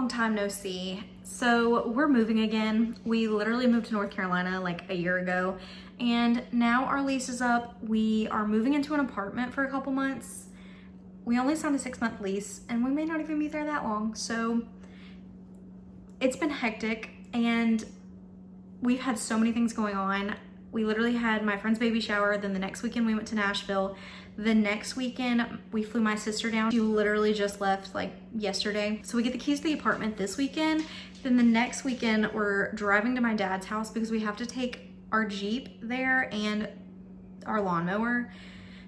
long time no see. So we're moving again. We literally moved to North Carolina like a year ago, and now our lease is up. We are moving into an apartment for a couple months. We only signed a 6-month lease and we may not even be there that long. So it's been hectic and we've had so many things going on. We literally had my friend's baby shower. Then the next weekend we went to Nashville. The next weekend we flew my sister down. She literally just left like yesterday. So we get the keys to the apartment this weekend. Then the next weekend we're driving to my dad's house because we have to take our Jeep there and our lawnmower,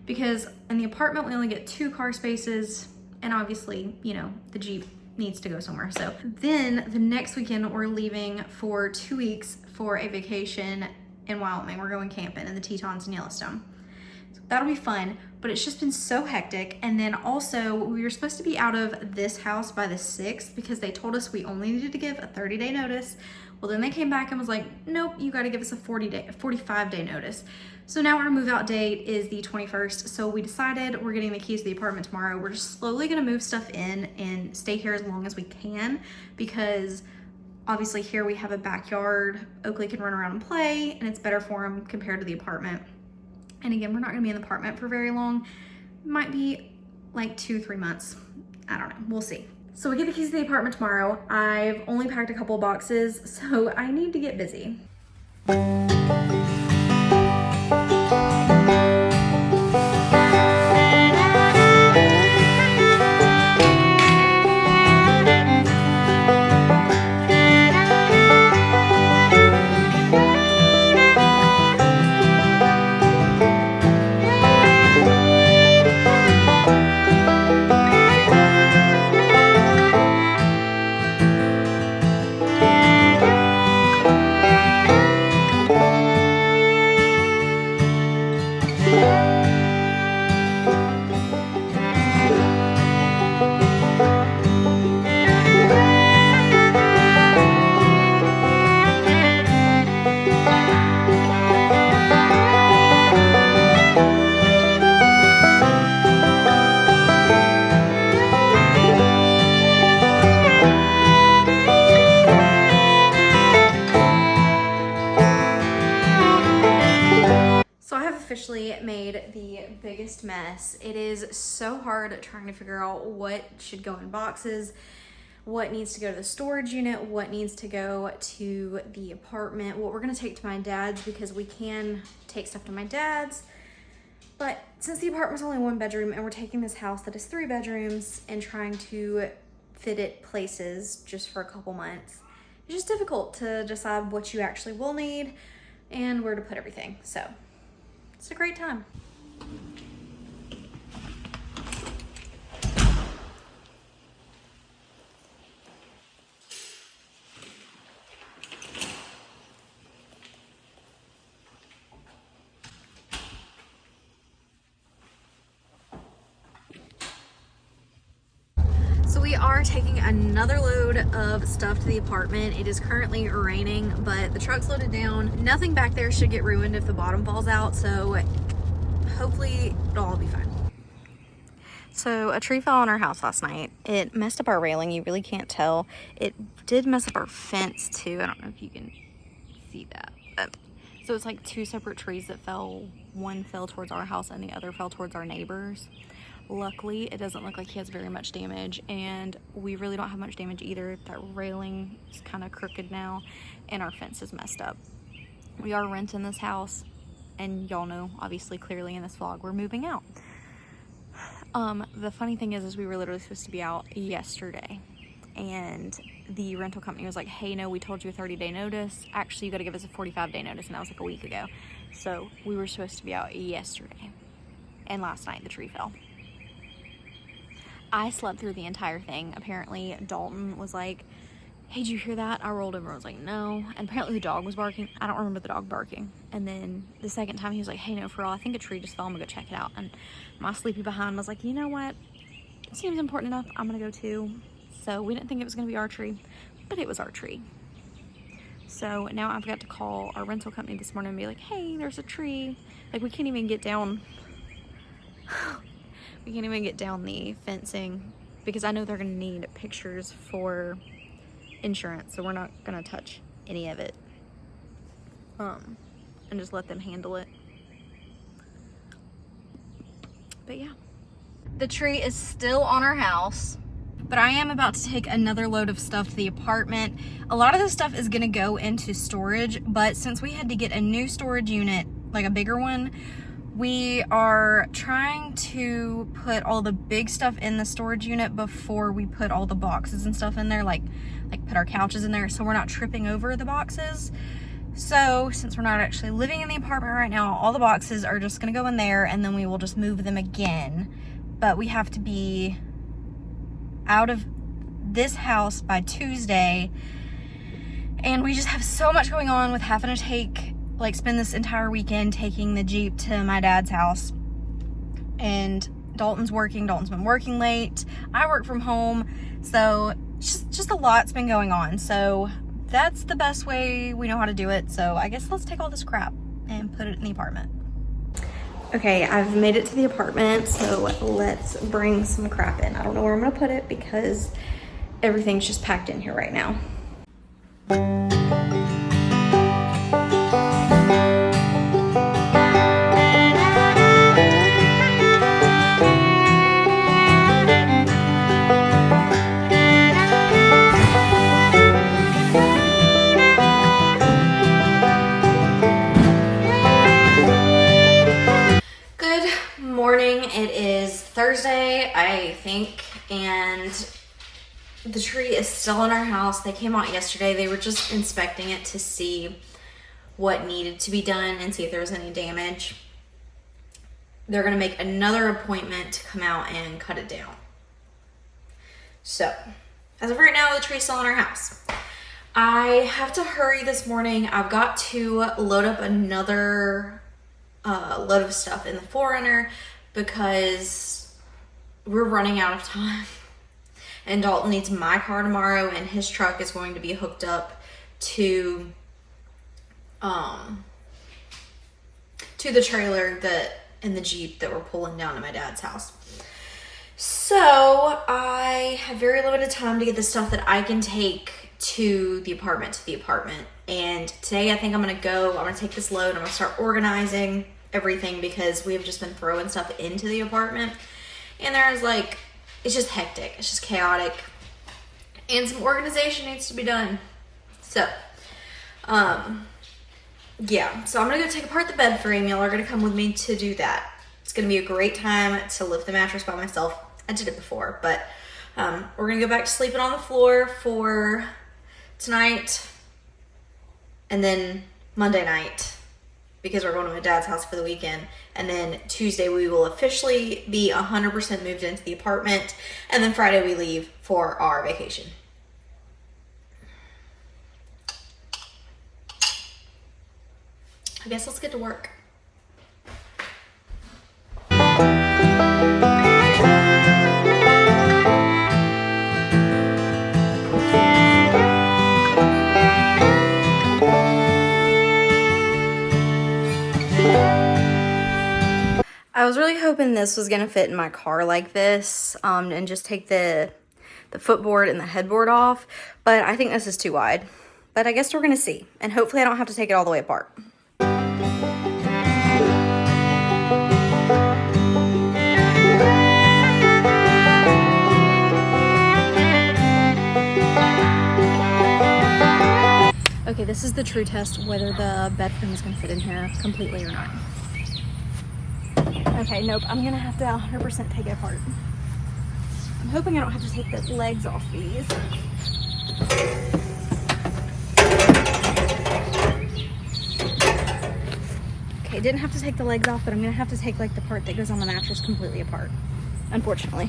because in the apartment we only get 2 car spaces, and obviously, you know, the Jeep needs to go somewhere. So then the next weekend we're leaving for 2 weeks for a vacation in Wyoming. We're going camping in the Tetons in Yellowstone. So that'll be fun, but it's just been so hectic. And then also we were supposed to be out of this house by the 6th because they told us we only needed to give a 30-day notice. Well, then they came back and was like, nope, you got to give us a 45-day notice. So now our move out date is the 21st. So we decided we're getting the keys to the apartment tomorrow. We're just slowly going to move stuff in and stay here as long as we can, because obviously here we have a backyard. Oakley can run around and play, and it's better for him compared to the apartment. And again, we're not going to be in the apartment for very long. Might be like 2-3 months. I don't know. We'll see. So we get the keys to the apartment tomorrow. I've only packed a couple of boxes, so I need to get busy. Officially made the biggest mess. It is so hard trying to figure out what should go in boxes, what needs to go to the storage unit, what needs to go to the apartment, what we're gonna take to my dad's, because we can take stuff to my dad's. But since the apartment's only 1 bedroom and we're taking this house that is 3 bedrooms and trying to fit it places just for a couple months, it's just difficult to decide what you actually will need and where to put everything. So it's a great time. So we are taking another load of stuff to the apartment. It is currently raining, but the truck's loaded down. Nothing back there should get ruined if the bottom falls out, so hopefully it'll all be fine. So a tree fell on our house last night. It messed up our railing. You really can't tell. It did mess up our fence too. I don't know if you can see that. So it's like 2 separate trees that fell. One fell towards our house and the other fell towards our neighbors. Luckily, it doesn't look like he has very much damage, and we really don't have much damage either. That railing is kind of crooked now, and our fence is messed up. We are renting this house, and y'all know, obviously, clearly in this vlog, we're moving out. The funny thing is we were literally supposed to be out yesterday, and the rental company was like, hey, no, we told you a 30-day notice. Actually, you got to give us a 45-day notice, and that was like a week ago. So we were supposed to be out yesterday, and last night the tree fell. I slept through the entire thing. Apparently Dalton was like, hey, did you hear that? I rolled over and was like, no. And apparently the dog was barking. I don't remember the dog barking. And then the second time he was like, hey, no, for real, I think a tree just fell. I'm gonna go check it out. And my sleepy behind was like, you know what? It seems important enough. I'm gonna go too. So we didn't think it was gonna be our tree, but it was our tree. So now I've got to call our rental company this morning and be like, hey, there's a tree. Like, we can't even get down. We can't even get down the fencing because I know they're gonna need pictures for insurance, so we're not gonna touch any of it. And just let them handle it. But yeah. The tree is still on our house, but I am about to take another load of stuff to the apartment. A lot of this stuff is gonna go into storage, but since we had to get a new storage unit, like a bigger one, we are trying to put all the big stuff in the storage unit before we put all the boxes and stuff in there, like put our couches in there, so we're not tripping over the boxes. So since we're not actually living in the apartment right now, all the boxes are just gonna go in there, and then we will just move them again. But we have to be out of this house by Tuesday, and we just have so much going on with having to spend this entire weekend taking the Jeep to my dad's house. And Dalton's been working late. I work from home, so just a lot's been going on. So that's the best way we know how to do it. So I guess let's take all this crap and put it in the apartment. Okay, I've made it to the apartment, so let's bring some crap in. I don't know where I'm gonna put it because everything's just packed in here right now. It is Thursday, I think, and the tree is still in our house. They came out yesterday. They were just inspecting it to see what needed to be done and see if there was any damage. They're going to make another appointment to come out and cut it down. So, as of right now, the tree's still in our house. I have to hurry this morning. I've got to load up another load of stuff in the 4Runner because we're running out of time. And Dalton needs my car tomorrow, and his truck is going to be hooked up to the trailer in the Jeep that we're pulling down to my dad's house. So I have very limited time to get the stuff that I can take to the apartment. And today I think I'm gonna take this load. I'm gonna start organizing everything because we have just been throwing stuff into the apartment, and it's just hectic, it's just chaotic, and some organization needs to be done. So yeah, so I'm gonna go take apart the bed frame. Y'all are gonna come with me to do that. It's gonna be a great time to lift the mattress by myself. I did it before, but we're gonna go back to sleeping on the floor for tonight, and then Monday night, because we're going to my dad's house for the weekend. And then Tuesday we will officially be 100% moved into the apartment. And then Friday we leave for our vacation. I guess let's get to work. I was really hoping this was gonna fit in my car like this, and just take the footboard and the headboard off, but I think this is too wide. But I guess we're gonna see, and hopefully I don't have to take it all the way apart. Okay, this is the true test whether the bed frame is gonna fit in here completely or not. Okay, nope, I'm gonna have to 100% take it apart. I'm hoping I don't have to take the legs off these. Okay, didn't have to take the legs off, but I'm gonna have to take the part that goes on the mattress completely apart, unfortunately.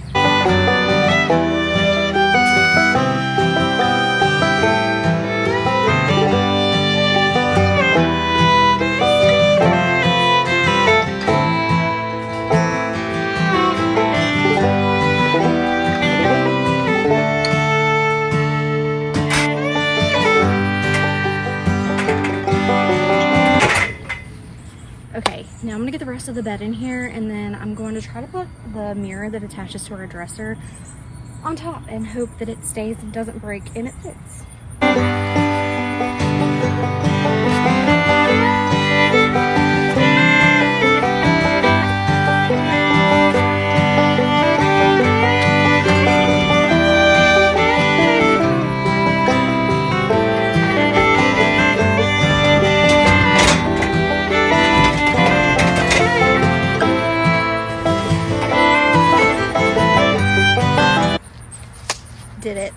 Okay, now I'm gonna get the rest of the bed in here, and then I'm going to try to put the mirror that attaches to our dresser on top and hope that it stays and doesn't break and it fits. Did it.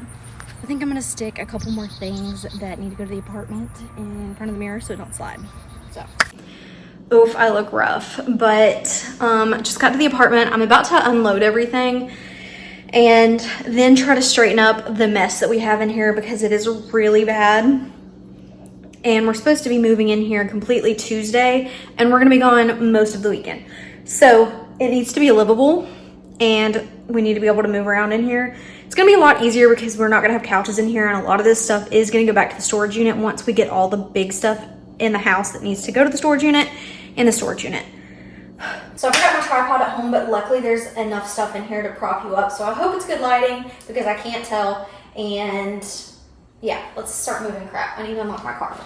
I think I'm gonna stick a couple more things that need to go to the apartment in front of the mirror so it don't slide. So, oof, I look rough, but just got to the apartment. I'm about to unload everything and then try to straighten up the mess that we have in here because it is really bad. And we're supposed to be moving in here completely Tuesday, and we're gonna be gone most of the weekend. So it needs to be livable, and we need to be able to move around in here. It's gonna be a lot easier because we're not gonna have couches in here, and a lot of this stuff is gonna go back to the storage unit once we get all the big stuff in the house that needs to go to the storage unit in the storage unit. So I forgot my tripod at home, but luckily there's enough stuff in here to prop you up. So I hope it's good lighting because I can't tell. And yeah, let's start moving crap. I need to unlock my car.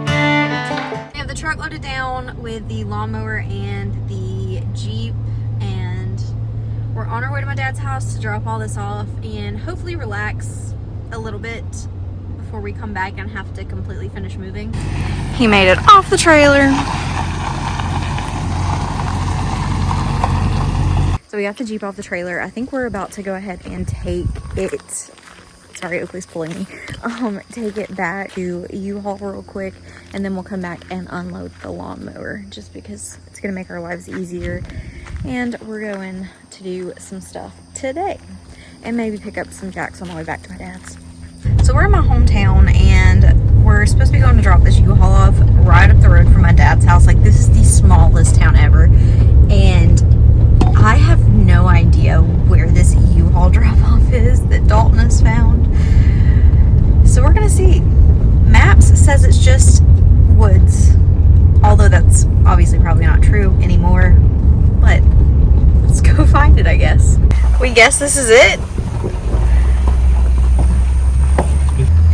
I have the truck loaded down with the lawnmower and the Jeep, and we're on our way to my dad's house to drop all this off and hopefully relax a little bit before we come back and have to completely finish moving. He made it off the trailer. So we got the Jeep off the trailer. I think we're about to go ahead and take it, sorry, Oakley's pulling me, take it back to U-Haul real quick, and then we'll come back and unload the lawnmower just because it's gonna make our lives easier. And we're going to do some stuff today and maybe pick up some jacks on the way back to my dad's. So we're in my hometown and we're supposed to be going to drop this U-Haul off right up the road from my dad's house. Like, this is the smallest town ever. And I have no idea where this U-Haul drop-off is that Dalton has found. So we're gonna see. Maps says it's just woods. Although that's obviously probably not true anymore. But let's go find it, I guess. We guess this is it.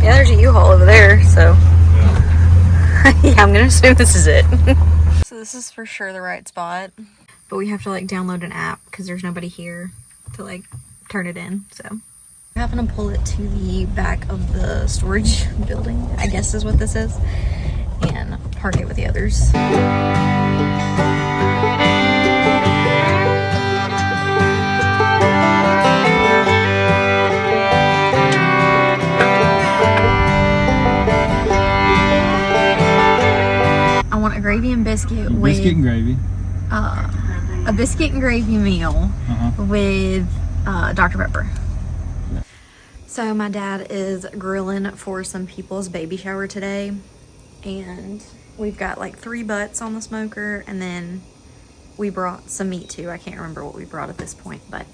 Yeah, there's a U-Haul over there, so yeah, I'm gonna assume this is it. So this is for sure the right spot, but we have to like download an app because there's nobody here to like turn it in. So I'm having to pull it to the back of the storage building, I guess is what this is, and park it with the others. I want a gravy and biscuit with biscuit and gravy. A biscuit and gravy meal with Dr. Pepper. So my dad is grilling for some people's baby shower today, and we've got like 3 butts on the smoker, and then we brought some meat too. I can't remember what we brought at this point, but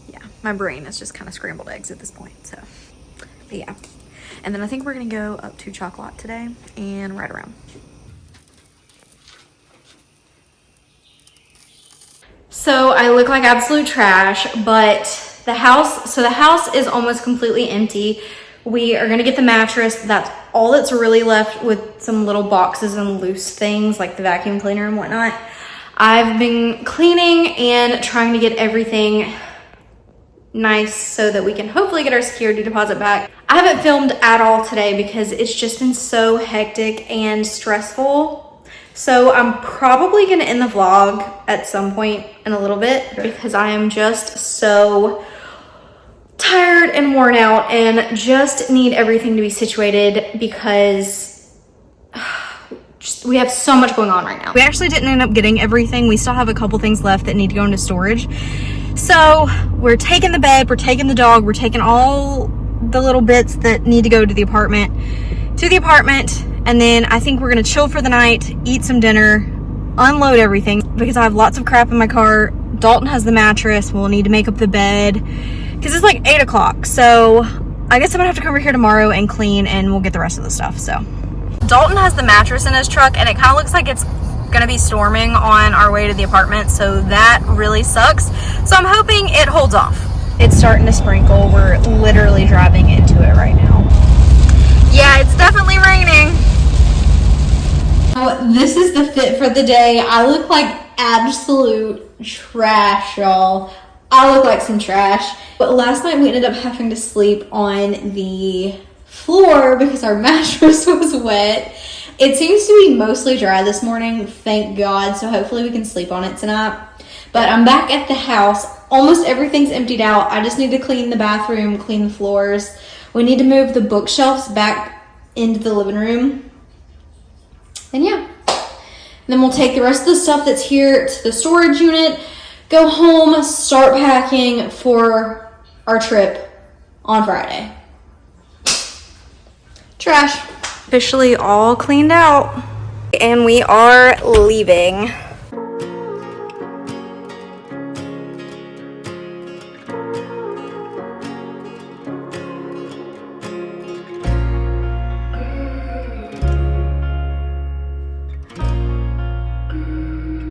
yeah, my brain is just kind of scrambled eggs at this point. So but yeah. And then I think we're gonna go up to Chocolat today and ride around. So I look like absolute trash, but the house is almost completely empty. We are gonna get the mattress. That's all that's really left, with some little boxes and loose things like the vacuum cleaner and whatnot. I've been cleaning and trying to get everything nice so that we can hopefully get our security deposit back. I haven't filmed at all today because it's just been so hectic and stressful. So I'm probably gonna end the vlog at some point in a little bit because I am just so tired and worn out and just need everything to be situated because we have so much going on right now. We actually didn't end up getting everything. We still have a couple things left that need to go into storage. So we're taking the bed, we're taking the dog, we're taking all the little bits that need to go to the apartment, and then I think we're gonna chill for the night, eat some dinner, unload everything because I have lots of crap in my car. Dalton has the mattress. We'll need to make up the bed because it's like 8 o'clock. So I guess I'm gonna have to come over here tomorrow and clean, and we'll get the rest of the stuff. So Dalton has the mattress in his truck, and it kind of looks like it's gonna be storming on our way to the apartment, so that really sucks. So I'm hoping it holds off. It's starting to sprinkle. We're literally driving into it right now. Yeah, it's definitely raining. So this is the fit for the day. I look like absolute trash, y'all. I look like some trash. But last night we ended up having to sleep on the floor because our mattress was wet. It seems to be mostly dry this morning, thank God, so hopefully we can sleep on it tonight. But I'm back at the house. Almost everything's emptied out. I just need to clean the bathroom, clean the floors. We need to move the bookshelves back into the living room. And yeah. Then we'll take the rest of the stuff that's here to the storage unit, go home, start packing for our trip on Friday. Trash. Officially all cleaned out. And we are leaving.